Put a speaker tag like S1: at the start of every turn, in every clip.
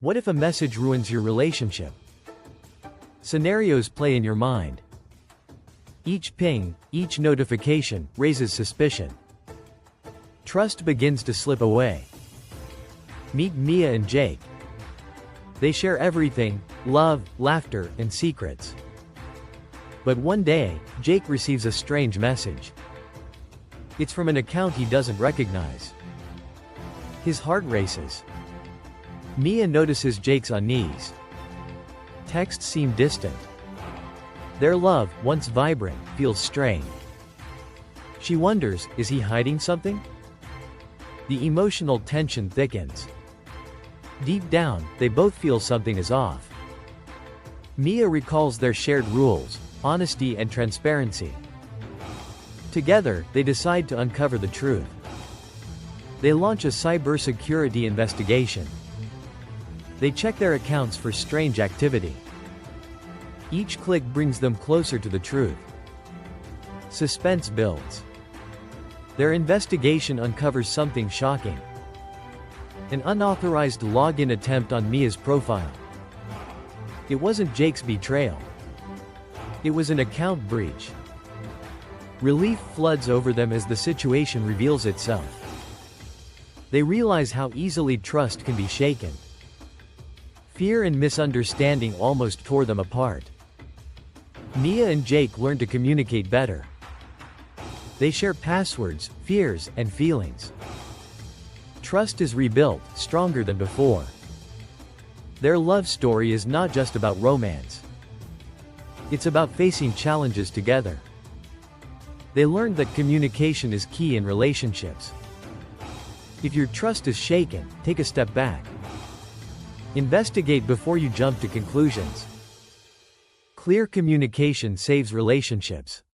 S1: What if a message ruins your relationship? Scenarios play in your mind. Each ping, each notification, raises suspicion. Trust begins to slip away. Meet Mia and Jake. They share everything: love, laughter, and secrets. But one day, Jake receives a strange message. It's from an account he doesn't recognize. His heart races. Mia notices Jake's unease. Texts seem distant. Their love, once vibrant, feels strained. She wonders, is he hiding something? The emotional tension thickens. Deep down, they both feel something is off. Mia recalls their shared rules: honesty and transparency. Together, they decide to uncover the truth. They launch a cybersecurity investigation. They check their accounts for strange activity. Each click brings them closer to the truth. Suspense builds. Their investigation uncovers something shocking: an unauthorized login attempt on Mia's profile. It wasn't Jake's betrayal. It was an account breach. Relief floods over them as the situation reveals itself. They realize how easily trust can be shaken. Fear and misunderstanding almost tore them apart. Mia and Jake learn to communicate better. They share passwords, fears, and feelings. Trust is rebuilt, stronger than before. Their love story is not just about romance. It's about facing challenges together. They learned that communication is key in relationships. If your trust is shaken, take a step back. Investigate before you jump to conclusions. Clear communication saves relationships.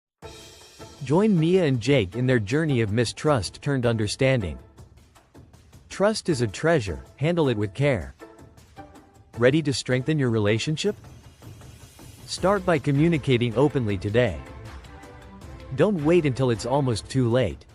S1: Join Mia and Jake in their journey of mistrust turned understanding. Trust is a treasure, handle it with care. Ready to strengthen your relationship? Start by communicating openly today. Don't wait until it's almost too late.